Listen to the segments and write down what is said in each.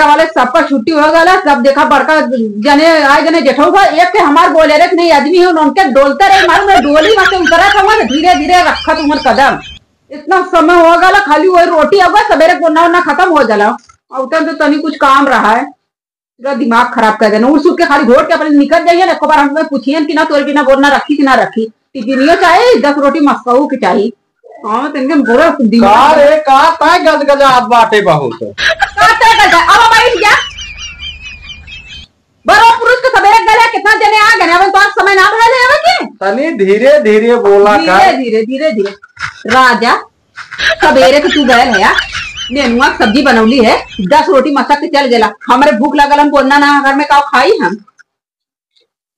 मनरेगा वाले सबका छुट्टी हो गया, सब देखा बड़का जने आए जने जेठो का एक के हमार बोलेरे नहीं आदमी है उनके डोलते रहे मालूम है डोली में से उतरा था धीरे धीरे रखा तुम्हार कदम इतना समय हो गया खाली वही रोटी अब सवेरे कोना वोना खत्म हो जाला और तो तनी कुछ काम रहा है पूरा दिमाग खराब कर देना उस के खाली घोट के अपने निकल जाइए ना एक बार हम पूछिए कि ना तोर बिना बोलना रखी कि ना रखी टिफिनियो चाहिए 10 रोटी मस्काऊ की चाहिए। हाँ तनके बुरा दिमाग रे का ता गजगजात बाटे बहुत काटे गजा अब बैठ जा बरो पुरुष के सवेरे गले कितना जने आ गए अब तो समय ना भले है के तनी धीरे धीरे बोला का धीरे धीरे धीरे राजा सवेरे के तू गए है यार नेनुआ सब्जी बनौली है 10 रोटी मसक के चल गेला हमारे भूख लगल हम बोलना ना घर में का खाई हम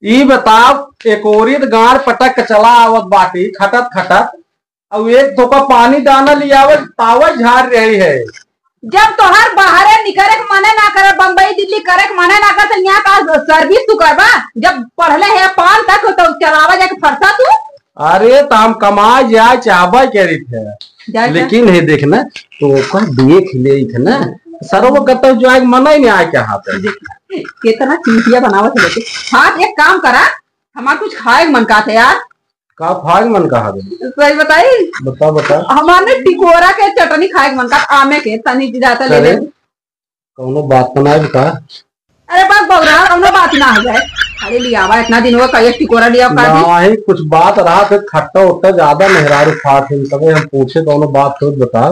ई बताओ एक औरत गाड़ पटक के चला आवत बाटी खटत खटत अब एक धोखा पानी दाना लियावत तावत झाड़ रही है जब तोहर बाहरे निकले के मने ना करे बम्बई दिल्ली करे के मने ना करे यहाँ का सर्विस तू करबा जब पढ़ले है 5 तक तो चलावा जाके फरसा तू अरे तो हम कमाए जाए चाहबा करी थे लेकिन है देखना तो देख ले थे ना सर्व कत जो है मन ही नहीं आए क्या हाथ कितना चीटिया बनावत है हाँ एक काम करा हमारा कुछ खाए मन का थे यार का खाए मन कहा सही बताई बता बता हमारे टिकोरा के चटनी खाए मन का आमे के तनी जाता ले ले कौनो बात बनाए बता अरे बस बगरा कौनो बात ना हो जाए अरे लिया हुआ इतना दिन हुआ कई टिकोरा लिया नहीं कुछ बात रहा फिर खट्टा उट्टा ज्यादा मेहरारू खात है तबे हम पूछे कौनो बात तो बता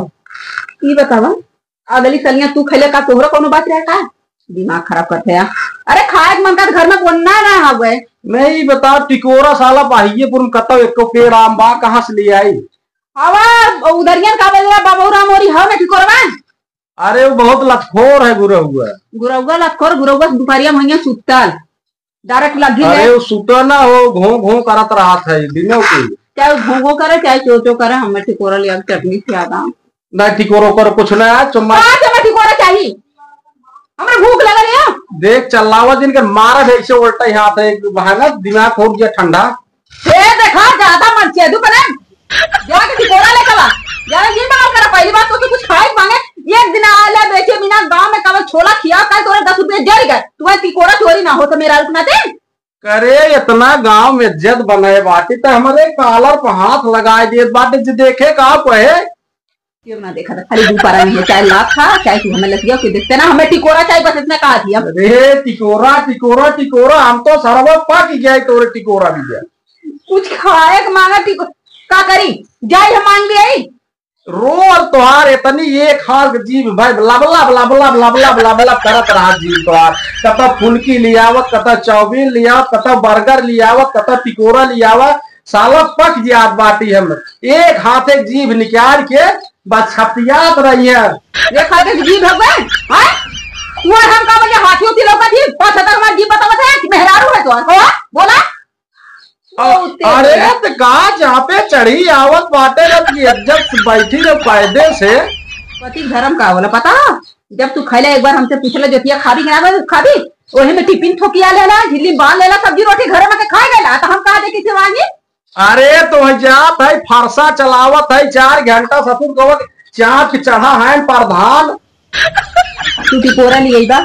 ई बतावा अगली सलियां तू खेले का तोहरा कौनो बात रहा का दिमाग खराब करते हैं अरे खाए मन का घर में कोन्ना ना हुए मैं ही बता टिकोरा साला बाहिएपुर में कतो एक पेड़ आम बा कहां से ले आई हवा उधरियन का बजरा बाबूराम मोरी हो ना टिकोरवा अरे वो बहुत लतखोर है गुरहुआ लतखोर गुरहुआ दुपहरिया महिया सुतल डायरेक्ट लगी अरे वो सुता ना हो घो घो करत रहा था दिनों की चाहे घो करे चाहे चो करे हमें टिकोरा लिया चटनी से आदा ना टिकोरो कर कुछ ना चुम्मा टिकोरा चाहिए हमें भूख लगा लिया देख चलावा दिन के मारा भेज से उल्टा ही हाथ है ना दिमाग हो गया ठंडा देखा ज्यादा मत चेदू पने जाके टिकोरा लेकर आ यार ये बात करा पहली बात तो कुछ खाए मांगे एक दिन आले बेचे बिना गांव में कब छोला खिया का तोरे 10 रुपए जल गए तुम्हारे टिकोरा चोरी ना हो तो मेरा रुकना दे करे इतना गांव में इज्जत बनाए बाटी तो हमारे कॉलर पर हाथ लगाए दिए बाटी जो देखे का कहे क्यों ना देखा था खाली दोपहर में चाहे लाख खा चाहे तू हमें लग गया कि देखते ना हमें टिकोरा चाहिए बस इतना कहा थी अरे टिकोरा टिकोरा टिकोरा हम तो सरवा पक गया तोरे टिकोरा भी गया कुछ खाए मांगा टिकोरा का करी जाए हम मांग भी आई रोज तोहार इतनी एक हाथ जीव भाई लबला लबला लबला लबला करत रहा जीव तोहार कत फुल्की लियावत कत चौबीन लियावत कत बर्गर लियावत कत टिकोरा लियावत साला पक जात बाटी हम एक हाथ एक जीभ निकाल के बस छपियात रही है एक हाथ एक जीभ भगवे हां तू हम का बजे हाथियों की लौका थी पांच तक हमारा जीभ बतावत है कि मेहरारू है तो हो बोला अरे तो कहा जहाँ पे चढ़ी आवत बाटे जब बैठी जब कायदे से पति धर्म का बोला पता जब तू खैला एक बार हमसे पूछला जोतिया खादी के ना खादी वही में टिफिन ठोकिया लेला झिल्ली बांध लेला सब्जी रोटी घर में खाए गेला तो हम कहा दे किसे मांगी अरे तो जात है फरसा चलावत है 4 घंटा ससुर कवत चाप चढ़ा है प्रधान तू टिकोरा लिए बा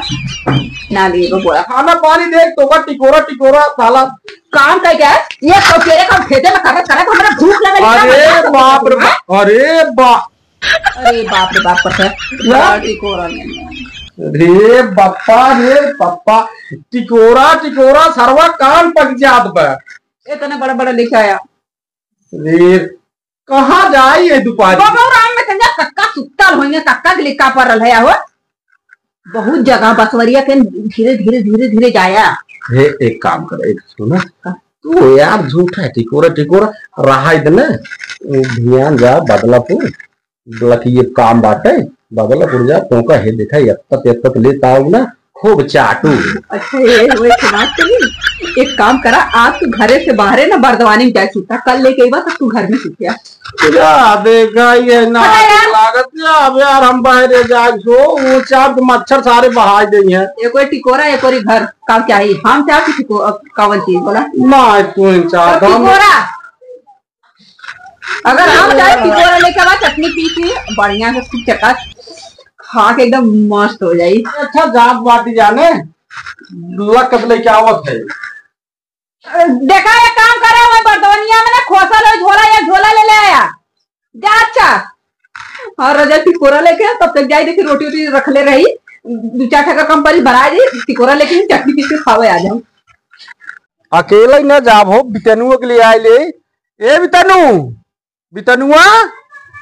ना लिए बा बोला खाना पानी देख तो टिकोरा टिकोरा साला काम कर क्या ये तो तेरे काम खेते में कर हमारा भूख लगा अरे बाप रे अरे बाप रे बाप पर टिकोरा रे पप्पा टिकोरा टिकोरा सर्वा कान पक जात बा इतने बड़ा बड़ा लिखाया रे कहाँ जाई है दुपारी बाबूराम में तंजा कक्का सुतल होंगे कक्का के लिखा पर रहा है हो बहुत जगह बसवरिया के धीरे धीरे धीरे धीरे जाया हे एक काम कर एक सुना तू यार झूठा है टिकोरा टिकोरा रहा इतना ध्यान जा बदलापुर लकी ये काम बात है बदलापुर जा तो का है देखा एक लेता हूँ ना खूब चाटू अच्छा ये बात चली एक काम करा आज तू घरे से बाहर ना बर्दवानी में जाए सूता कल लेके तब तू घर में सूतिया देखा ये ना लागत अब यार हम बाहर जाए सो वो चाप मच्छर सारे बहा दे हैं एक टिकोरा एक और घर का चाहिए हम चाह कवन चीज बोला ना तू टिकोरा अगर हम चाहे टिकोरा लेके आवा चटनी पीसी बढ़िया से खूब चका खा के एकदम मस्त हो जाई। अच्छा जात बाटी जाने लकत लेके आवत है। देखा ये काम करे हुए बर्तवनिया में ना खोसा लो झोला या झोला ले ले आया जा। अच्छा और रजा टिकोरा लेके तब तक जाई देखी रोटी वोटी रख ले रही 2-4 ठका कम परी बना दी टिकोरा लेके चटनी पीस के खावे आ जाओ। अकेला ही न जाब हो बितनुआ के लिए आए ले। ए बितनु बितनुआ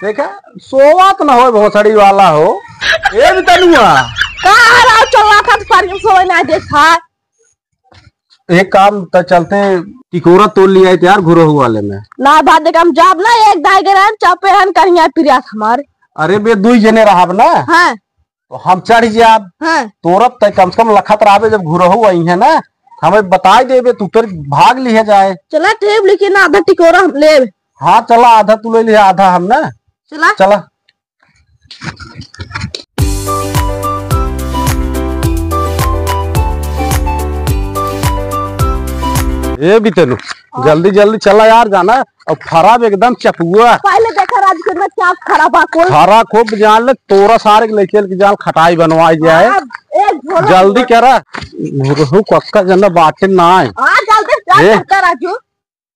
देखा सोवत न हो भोसड़ी वाला हो। ए बितनुआ कहाँ चला था पानी सोए ना देखा। एक काम तो चलते टिकोरा तोड़ लिया है यार घुरहु वाले में ना बात देख हम जाब ना एक दाई गरन चापे हन करिया प्रियास हमार। अरे बे 2 जने रहब ना हां तो हम चढ़ जाब। हां तोरब तक कम से कम लखत रहबे जब घुरहु आई है ना हमें बता देबे तू फिर भाग लिए जाए। चला टेब लेकिन आधा टिकोरा हम ले। हाँ चला आधा तू ले लिया आधा हम ना चला चला। ए बितनु जल्दी जल्दी चला यार जाना और खराब एकदम चपुआ। पहले देखा राज के ना क्या खराब आ कोल खरा खूब जान ले तोरा सारे ले चल के जान खटाई बनवाई जाए। एक झोला जल्दी करा घुरहु कक्का जना बाटे ना है। हां जल्दी जा कर राजू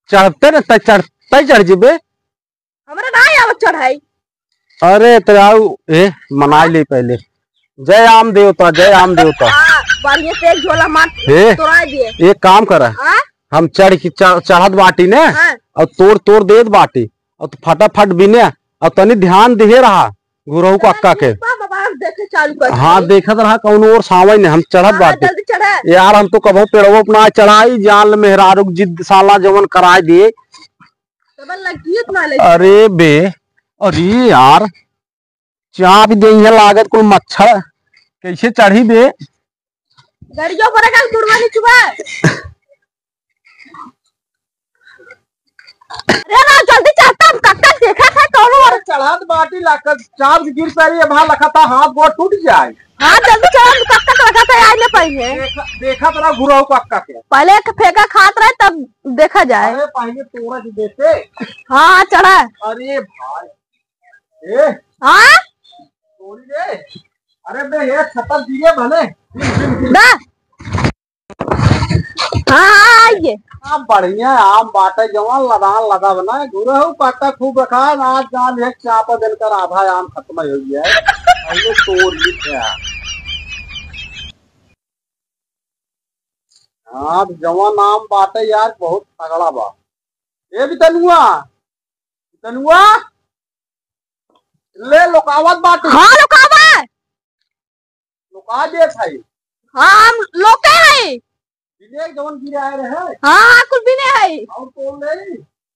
चढ़ते न तय चढ़ जेबे हमरा ना आव चढ़ाई। अरे तराऊ ए मनाई ले पहले जय आम देवता जय आम देवता। हां बढ़िया से एक झोला मार ए तोड़ा दिए। एक काम करा हां हम चढ़ की चढ़त बाटी ने हाँ। और तोड़ देत बाटी और फटाफट बिने और तनी ध्यान दिहे रहा गुरहु कक्का के। बाबा देखे चालू कर। हाँ देखत रहा कौन और सावई ने हम चढ़त बाटी। जल्दी चढ़ा यार हम तो कबो पेड़वो अपना चढ़ाई जान मेहरारू जिद साला जवन कराए दिए। तब लगी ना ले। अरे बे अरे यार चाप दे लागत कुल मच्छर कैसे चढ़ी बे। गाड़ियों पर का गुड़वानी चुबा। अरे ना जल्दी चढ़ता हम कक्का देखा था कौन और चढ़त बाटी लाकर चाप गिर पड़ी वहां लखा था हाथ गोड़ टूट जाए। हां जल्दी चढ़ कक्का लगा था आने पहले देखा तेरा गुरहु कक्का के पहले एक फेंका खात रहे तब देखा जाए। अरे पहले तोरा जी देते। हां चढ़ा। अरे भाई ए हां थोड़ी दे। अरे बे ये छतर दिए भले ना हां ये आम बढ़िया आम बाटे जवान लगान लगा बना गुरहु कक्का खूब रखा आज जान एक चापा देकर आधा आम खत्म हो गया है। पहले तोड़ लिया हाँ जवान आम बाटे यार बहुत तगड़ा बा। ए बितनुआ बितनुआ ले लुकावत बाटे। हां लुकावा लुका दे भाई। हां हम लोके है। विवेक जवन गिरे आए रहे। हां कुछ भी नहीं है। और तोड़ ले।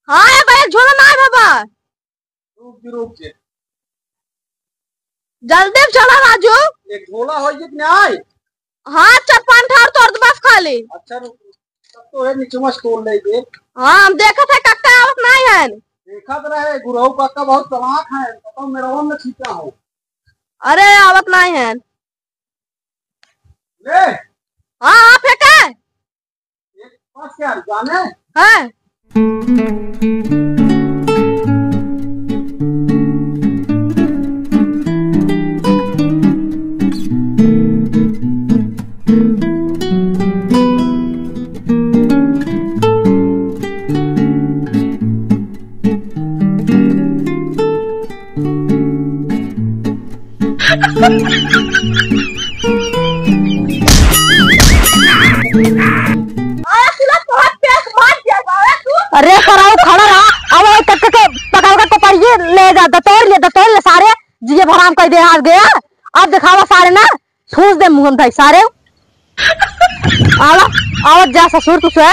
हां ये भाई झोला ना है बाबा। रुक के जल्दी चला राजू। एक झोला हो जितने आए। हां 4-5 ठार तोड़ दे बस खाली। अच्छा रुक तब तो है नीचे मत तोड़ ले दे। हां हम देखा था कक्का आवत नहीं है। देखा तो रहे गुरहु कक्का बहुत चालाक है तो मेरा वन में छीटा हो। अरे आवत नहीं है। ले हां फेंका एक पास क्या जाने हां अरे कराओ खड़ा रहा अब कक्का के पकड़ के पकड़िए ले जा दतोड़ ले सारे जिये भराम कर दे हाथ गया। अब दिखावा सारे ना ठूस दे मुंह में भाई सारे। आवा आवत जा ससुर तुसे।